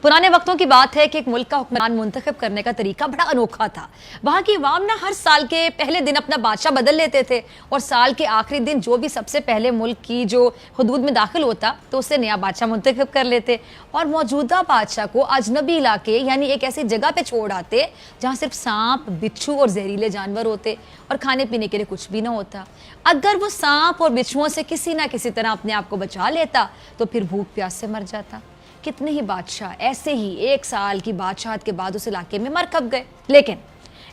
पुराने वक्तों की बात है कि एक मुल्क का हुक्मरान मुंतखब करने का तरीका बड़ा अनोखा था। वहाँ की अवाम ना हर साल के पहले दिन अपना बादशाह बदल लेते थे और साल के आखिरी दिन जो भी सबसे पहले मुल्क की जो हुदूद में दाखिल होता तो उससे नया बादशाह मुंतखब कर लेते और मौजूदा बादशाह को अजनबी इलाके यानी एक ऐसी जगह पे छोड़ आते जहाँ सिर्फ सांप, बिच्छू और जहरीले जानवर होते और खाने पीने के लिए कुछ भी ना होता। अगर वो सांप और बिच्छुओं से किसी ना किसी तरह अपने आप को बचा लेता तो फिर भूख प्यास से मर जाता। कितने ही बादशाह ऐसे ही एक साल की बादशाहत के बाद उस इलाके में मर कब गए। लेकिन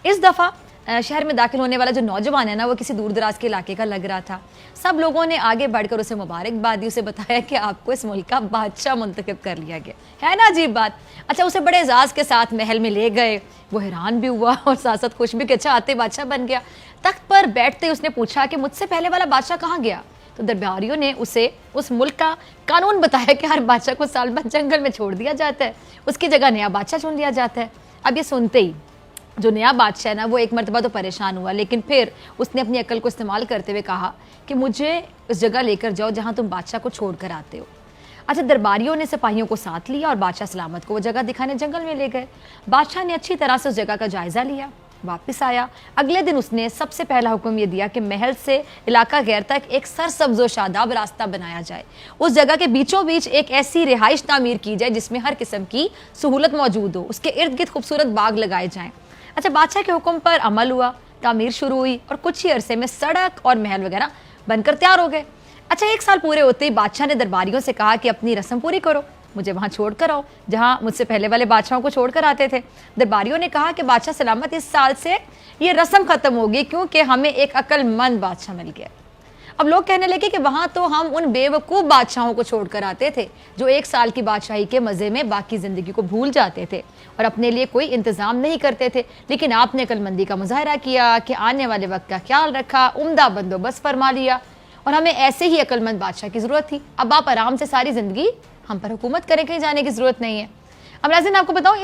इस दफ़ा शहर में दाखिल होने वाला जो नौजवान है ना, वो किसी दूर दराज के इलाके का लग रहा था। सब लोगों ने आगे बढ़कर उसे मुबारकबाद दी, उसे बताया कि आपको इस मुल्क का बादशाह मुंतखब कर लिया गया है ना, अजीब बात। अच्छा, उसे बड़े एजाज़ के साथ महल में ले गए। वो हैरान भी हुआ और साथ साथ खुश भी कि अच्छा आते बादशाह बन गया। तख्त पर बैठते उसने पूछा कि मुझसे पहले वाला बादशाह कहाँ गया। तो दरबारियों ने उसे उस मुल्क का कानून बताया कि हर बादशाह को साल बाद जंगल में छोड़ दिया जाता है, उसकी जगह नया बादशाह चुन लिया जाता है। अब ये सुनते ही जो नया बादशाह है ना, वो एक मरतबा तो परेशान हुआ, लेकिन फिर उसने अपनी अकल को इस्तेमाल करते हुए कहा कि मुझे उस जगह लेकर जाओ जहाँ तुम बादशाह को छोड़ कर आते हो। अच्छा, दरबारियों ने सिपाहियों को साथ लिया और बादशाह सलामत को वो जगह दिखाने जंगल में ले गए। बादशाह ने अच्छी तरह से उस जगह का जायजा लिया, वापस आया। अगले दिन उसने सबसे पहला हुक्म यह दिया कि महल से इलाका गैर तक एक सरसब्ज व शादाब रास्ता बनाया जाए। उस जगह के बीचों बीच एक ऐसी रिहाइश तामीर की जाए जिसमें हर किस्म की सहूलत मौजूद हो। उसके इर्द गिर्द खूबसूरत बाग लगाए जाएं। अच्छा, बादशाह के हुक्म पर अमल हुआ, तामीर शुरू हुई और कुछ ही अरसे में सड़क और महल वगैरह बनकर तैयार हो गए। अच्छा, एक साल पूरे होते ही बादशाह ने दरबारियों से कहा कि अपनी रस्म पूरी करो, मुझे वहाँ छोड़ कर आओ जहाँ मुझसे पहले वाले बादशाहों को छोड़ कर आते थे। दरबारियों ने कहा कि बादशाह सलामत, इस साल से ये रस्म खत्म होगी क्योंकि हमें एक अक्लमंद बादशाह मिल गया। अब लोग कहने लगे कि वहाँ तो हम उन बेवकूफ़ बादशाहों को छोड़ कर आते थे जो एक साल की बादशाही के मज़े में बाकी ज़िंदगी को भूल जाते थे और अपने लिए कोई इंतज़ाम नहीं करते थे। लेकिन आपने अक्लमंदी का मुजाहरा किया कि आने वाले वक्त का ख्याल रखा, उम्दा बंदोबस्त फरमा लिया और हमें ऐसे ही अक्लमंद बादशाह की ज़रूरत थी। अब आप आराम से सारी ज़िंदगी हम पर हुकूमत करें, कहीं जाने की ज़रूरत नहीं है। अब नाज़रीन, आपको बताऊँ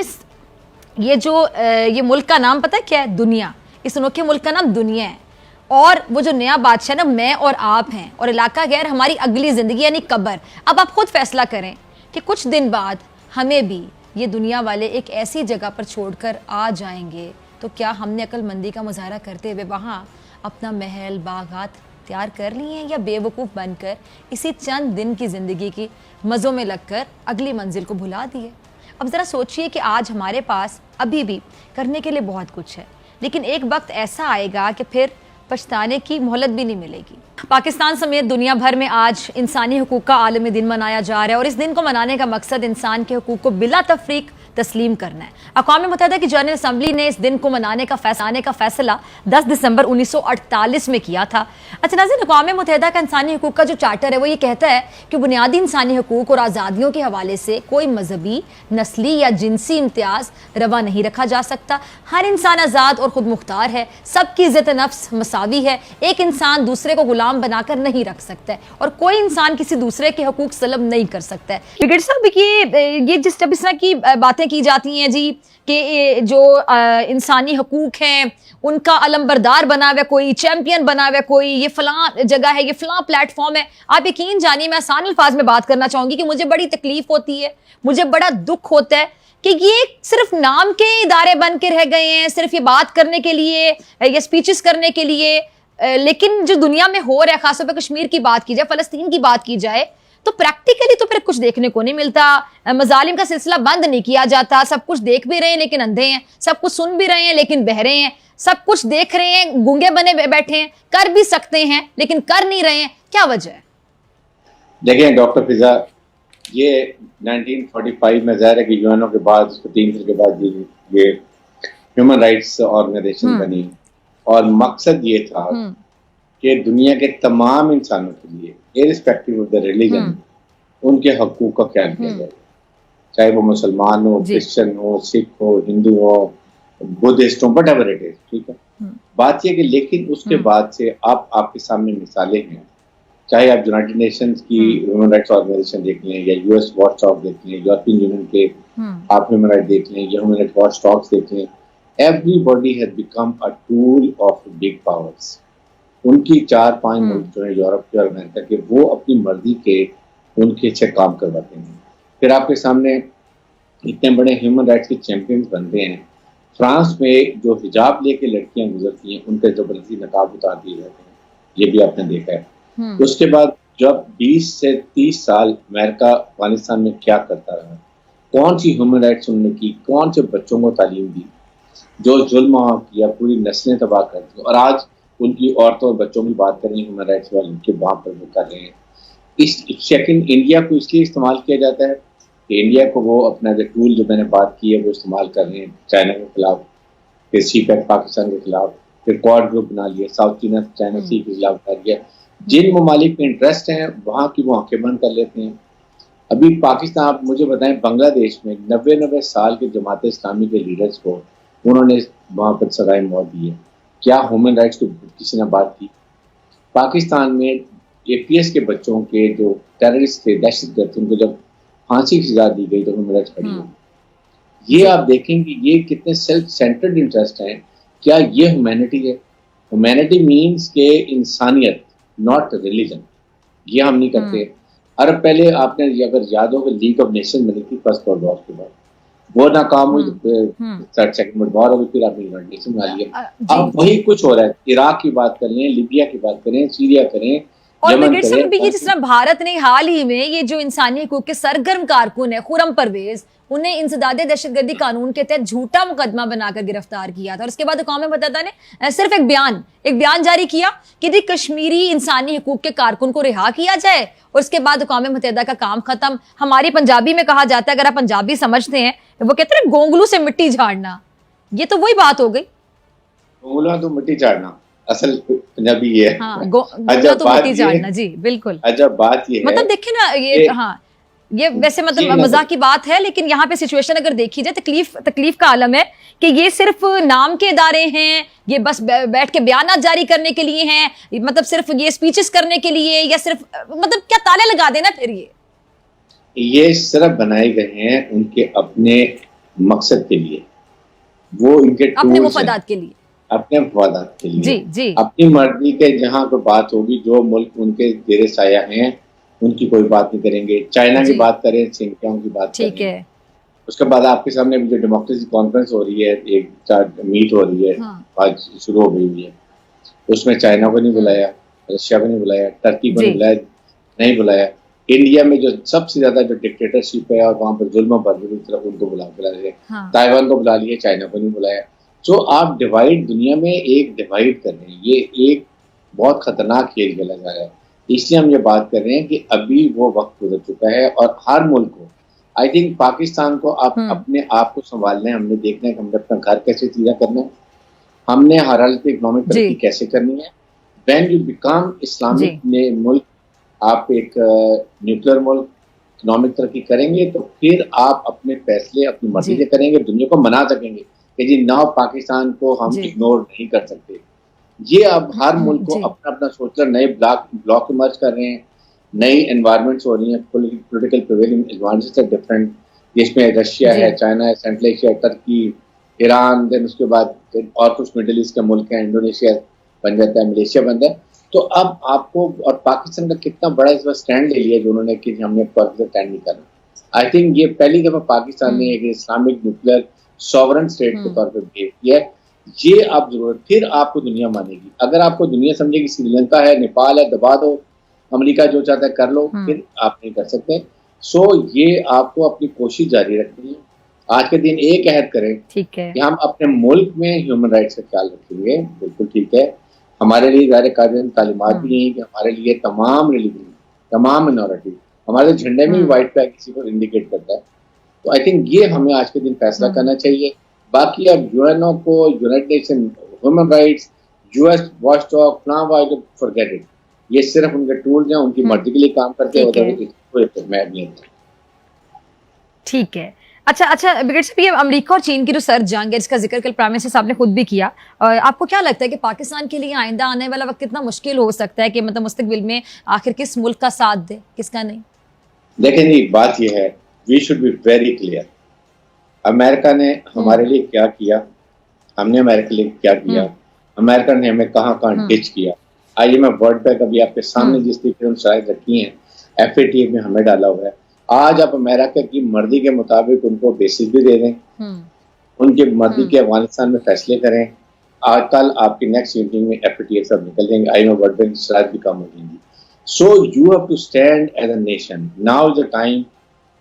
ये मुल्क का नाम पता है क्या है? दुनिया। इस अनोखे मुल्क का नाम दुनिया है और वो जो नया बादशाह ना, मैं और आप हैं और इलाका गैर हमारी अगली ज़िंदगी यानी कब्र। अब आप खुद फैसला करें कि कुछ दिन बाद हमें भी ये दुनिया वाले एक ऐसी जगह पर छोड़कर आ जाएंगे तो क्या हमने अक्लमंदी का मुजाहरा करते हुए वहाँ अपना महल बागात तैयार कर लिए हैं या बेवकूफ़ बनकर इसी चंद दिन की ज़िंदगी की मज़ों में लगकर अगली मंजिल को भुला दिए। अब ज़रा सोचिए कि आज हमारे पास अभी भी करने के लिए बहुत कुछ है, लेकिन एक वक्त ऐसा आएगा कि फिर पछताने की मोहलत भी नहीं मिलेगी। पाकिस्तान समेत दुनिया भर में आज इंसानी हुकूक का आलमी दिन मनाया जा रहा है और इस दिन को मनाने का मकसद इंसान के हुकूक को बिला तफरीक तस्लीम करना है। अक़वाम मुत्तहिदा की जनरल असम्बली ने इस दिन को मनाने का फैसला 10 दिसंबर 1948 में किया था। अच्छा नाज़रीन, अक़वाम मुत्तहिदा का इंसानी हुकूक का जो चार्टर है वो ये कहता है कि बुनियादी इंसानी हुकूक और आज़ादियों के हवाले से कोई मजहबी, नस्ली या जिनसी इम्तियाज़ रवा नहीं रखा जा सकता। हर इंसान आज़ाद और खुद मुख्तार है, सबकी इज़्ज़त नफ्स मसावी है, एक इंसान दूसरे को गुलाम बनाकर नहीं रख सकता है और कोई इंसान किसी दूसरे के हुकूक सलब नहीं कर सकता है। ब्रिगेडियर साहब, ये जिस तरह की बातें की जाती हैं जी कि जो इंसानी हुकूक हैं उनका अलमबरदार बना हुआ, कोई चैंपियन बना हुआ, कोई ये फलां जगह है, ये फलां प्लेटफॉर्म है। आप यकीन जानिए, मैं आसान अल्फाज में बात करना चाहूँगी कि मुझे बड़ी तकलीफ होती है, मुझे बड़ा दुख होता है कि ये सिर्फ नाम के इदारे बन के रह गए हैं, सिर्फ ये बात करने के लिए, ये स्पीचेस करने के लिए। लेकिन जो दुनिया में हो रहा है, खासतौर पर कश्मीर की बात की जाए, फ़लस्तीन की बात की जाए, तो प्रैक्टिकली तो फिर कुछ देखने को नहीं मिलता। मजालिम का सिलसिला बंद नहीं किया जाता। सब कुछ देख भी रहे हैं लेकिन अंधे हैं, सब कुछ सुन भी रहे हैं लेकिन बहरे हैं, सब कुछ देख रहे हैं, गूंगे बने बैठे हैं, कर भी सकते हैं लेकिन कर नहीं रहे हैं। क्या वजह है? देखिए डॉक्टर फिजा, ये 1945 में ज़ाहिर है कि यूएनओ के बाद, 3 साल के बाद ये ह्यूमन राइट्स ऑर्गेनाइजेशन बनी और मकसद ये था कि दुनिया के तमाम इंसानों के लिए इर्रिस्पेक्टिव ऑफ द रिलीजन उनके हकूक का ख्याल किया जाए, चाहे वो मुसलमान हो, क्रिश्चियन हो, सिख हो, हिंदू हो, बुद्धिस्ट हो, व्हाटएवर इट इज। ठीक है, बात यह कि लेकिन उसके बाद से अब आपके सामने मिसालें हैं, चाहे आप यूनाइटेड नेशंस की ह्यूमन राइट्स ऑर्गेनाइजेशन देख लें या यूएस वॉच टॉक देख लें, यूरोपियन यूनियन के आप ह्यूमन राइट देख लें या ह्यूमन राइट वॉच टॉक्स देख लें, everybody has become a tool of big powers. उनकी 4-5 मुल्क जो है यूरोप के और अमेरिका के, वो अपनी मर्जी के उनके अच्छे काम करवाते हैं। फिर आपके सामने इतने बड़े ह्यूमन राइट्स के चैंपियंस बनते हैं। फ्रांस में जो हिजाब लेके लड़कियां गुजरती हैं उनके जबरदस्ती नकाब उतार दिए जाते हैं, ये भी आपने देखा है। उसके बाद जब 20 से 30 साल अमेरिका अफगानिस्तान में क्या करता रहा, कौन सी ह्यूमन राइट्स उन्होंने की, कौन से बच्चों को तालीम दी, जो जुल्म वहाँ किया, पूरी नस्लें तबाह कर दी, और आज उनकी औरतों और बच्चों की बात करें ह्यूमन राइट्स वाले उनके वहाँ पर वो कर रहे हैं। इस सेकंड इंडिया को इसलिए इस्तेमाल किया जाता है कि इंडिया को वो अपना जो टूल जो मैंने बात की है वो इस्तेमाल कर रहे हैं चाइना के खिलाफ, फिर सीपैक पाकिस्तान के खिलाफ, फिर क्वाड ग्रुप बना लिया, साउथ चाइना सी के खिलाफ कर दिया। जिन ममालिक में इंटरेस्ट हैं वहाँ की वो आंखें बंद कर लेते हैं। अभी पाकिस्तान, आप मुझे बताएं, बांग्लादेश में 90 साल के जमात इस्लामी के लीडर्स को उन्होंने वहाँ पर सजाए मौत दी है। क्या ह्यूमन राइट्स को किसी ने बात की? पाकिस्तान में एपीएस के बच्चों के जो टेररिस्ट थे, दहशतगर्द थे, उनको जब फांसी की सजा दी गई तो ह्यूमन राइट्स खड़ी हुई। ये आप देखेंगे ये कितने सेल्फ सेंटर्ड इंटरेस्ट हैं। क्या ये ह्यूमैनिटी है? ह्यूमैनिटी मीन्स के इंसानियत, नॉट रिलीजन। ये हम नहीं करते। अरब पहले आपने अगर याद हो लीग ऑफ नेशन बनी थी फर्स्ट वर्ल्ड वॉर के बाद, वो नाकाम हुई, सेकंड वर्ल्ड वॉर, फिर आपने यूनाइटेड नेशन बना लिया। अब वही कुछ हो रहा है। इराक की बात करें, लिबिया की बात करें, सीरिया करें, और ये जिस तरह भारत ने हाल ही में ये जो इंसानी हकूक के सरगर्म कारकुन है खुरम परवेज, उन्हें इंसदादे दहशतगर्दी कानून के तहत झूठा मुकदमा बनाकर गिरफ्तार किया था। और उसके बाद कौम मुत्तहिदा ने सिर्फ एक बयान जारी किया कि जी कश्मीरी इंसानी हकूक के कारकुन को रिहा किया जाए, और उसके बाद कौम मुत्तहिदा का काम खत्म। हमारी पंजाबी में कहा जाता है, अगर आप पंजाबी समझते हैं, वो कहते हैं गोंगलू से मिट्टी झाड़ना। ये तो वही बात हो गई, गोंगलू तो मिट्टी झाड़ना असल पंजाबी ये है। हाँ, तो मिट्टी झाड़ना, जी बिल्कुल। अजब बात ये है, मतलब देखिए ना, ये हाँ, ये वैसे मतलब मजाक की बात है, लेकिन यहाँ पे सिचुएशन अगर देखी जाए, तकलीफ का आलम है कि ये सिर्फ नाम के इदारे हैं, ये बस बैठ के बयान जारी करने के लिए हैं, मतलब सिर्फ ये स्पीचेस करने के लिए, या सिर्फ मतलब क्या ताले लगा देना फिर ये सिर्फ बनाए गए हैं उनके अपने मकसद के लिए, वो इनके अपने मुफादात के लिए, अपने मुफादात के लिए, जी अपनी मर्जी के। जहाँ कोई बात होगी, जो मुल्क उनके जेरे साया हैं उनकी कोई बात नहीं करेंगे। चाइना की बात करें, सिंकियांग की बात करें। उसके बाद आपके सामने जो डेमोक्रेसी कॉन्फ्रेंस हो रही है, एक मीट हो रही है, आज शुरू हो गई है, उसमें चाइना को नहीं बुलाया, रशिया को नहीं बुलाया, टर्की को नहीं बुलाया, नहीं बुलाया। इंडिया में जो सबसे ज्यादा जो डिक्टेटरशिप है और वहां पर जुल्म बर्बरी की तरफ उनको बुला लिया, ताइवान को बुला लिया, चाइना को नहीं बुलाया। तो आप डिवाइड, दुनिया में एक डिवाइड कर रहे हैं, ये एक बहुत खतरनाक खेल खेला जा रहा है। इसलिए हम ये बात कर रहे हैं कि अभी वो वक्त गुजर चुका है और हर मुल्क को, आई थिंक पाकिस्तान को आप अपने आप को संभालना है। हमने देखना है कि हमने अपना घर कैसे सीधा करना है, हमने हर हालत में इकोनॉमिक तरक्की कैसे करनी है। व्हेन यू बिकम इस्लामिक मुल्क, आप एक न्यूक्लियर मुल्क, इकोनॉमिक तरक्की करेंगे तो फिर आप अपने फैसले अपनी मर्जी से करेंगे, दुनिया को मना सकेंगे कि जी ना पाकिस्तान को हम इग्नोर नहीं कर सकते। ये अब हर मुल्क को अपना अपना सोच रहा, नए ब्लॉक इमर्ज कर रहे हैं, नई एनवायरनमेंट्स हो रही हैं, political prevailing environments are different, जिसमें रशिया है, चाइना है, Central Asia, Turkey, Iran, then उसके बाद और कुछ मिडिल ईस्ट के मुल्क हैं, इंडोनेशिया बन जाता है, मलेशिया बन जाता है। तो अब आपको, और पाकिस्तान का कितना बड़ा इस बार स्टैंड ले लिया जो उन्होंने कि हमने स्टैंड नहीं करना। आई थिंक ये पहली दफा पाकिस्तान ने एक इस्लामिक न्यूक्लियर सॉवरन स्टेट के तौर पर बिहेव किया। ये आप जरूरत, फिर आपको दुनिया मानेगी। अगर आपको दुनिया समझेगी श्रीलंका है, नेपाल है, दबा दो, अमेरिका जो चाहता है कर लो, फिर आप नहीं कर सकते। सो ये आपको अपनी कोशिश जारी रखनी है। आज के दिन एक अहद करें, ठीक है, कि हम अपने मुल्क में ह्यूमन राइट्स का ख्याल रखेंगे, बिल्कुल ठीक है। हमारे लिए ज़ाहिर कायदे तालीमात भी नहीं कि हमारे लिए तमाम रिलीजन, तमाम मिनॉरिटी, हमारे झंडे में भी व्हाइट फ्लैग किसी को इंडिकेट करता है। तो आई थिंक ये हमें आज के दिन फैसला करना चाहिए। बाकी अब यूएनओ को, United nation human rights, US watchdog, forget it. ये सिर्फ उनके टूल्स हैं, उनकी मर्जी के लिए काम करते हैं। ठीक है, अच्छा ब्रिगेड साहब, ये अमेरिका और चीन की जो सर्द जंग है, जिसका जिक्र कल प्राइम मिनिस्टर साहब ने खुद भी किया, आपको क्या लगता है कि पाकिस्तान के लिए आइंदा आने वाला वक्त कितना मुश्किल हो सकता है, कि मतलब मुस्तकबिल में आखिर किस मुल्क का साथ दे, किसका नहीं? देखें जी, बात यह है, we should be very clear. America ने हमारे लिए क्या किया, हमने अमेरिका के लिए क्या किया, अमेरिका ने हमें कहाँ डिच किया। आइए मैं वर्ल्ड बैंक अभी आपके सामने जिस तरीके से शायद रखी हैं, FATF में हमें डाला हुआ है। आज आप अमेरिका की मर्जी के मुताबिक उनको बेसिस भी दे दें, उनके मर्जी के अफगानिस्तान में फैसले करें, आज कल आपकी नेक्स्ट मीटिंग में FATF सब निकल जाएंगे, IMF वर्ल्ड बैंक शायद भी कम हो जाएंगी। So you have to stand as a nation, now is the time.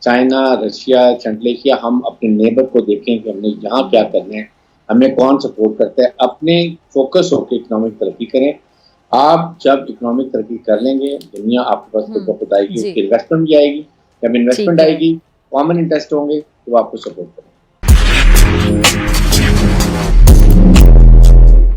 China, Russia, Central Asia, हम अपने नेबर को देखें कि हमने यहाँ क्या करना है, हमें कौन सपोर्ट करता है, अपने फोकस होकर इकोनॉमिक तरक्की करें। आप जब इकोनॉमिक तरक्की कर लेंगे, दुनिया आपके पास खुद ब खुद आएगी, जी। उसकी इन्वेस्टमेंट भी आएगी, जब इन्वेस्टमेंट ठीक है। आएगी, कॉमन इंटरेस्ट होंगे तो आपको सपोर्ट करेंगे।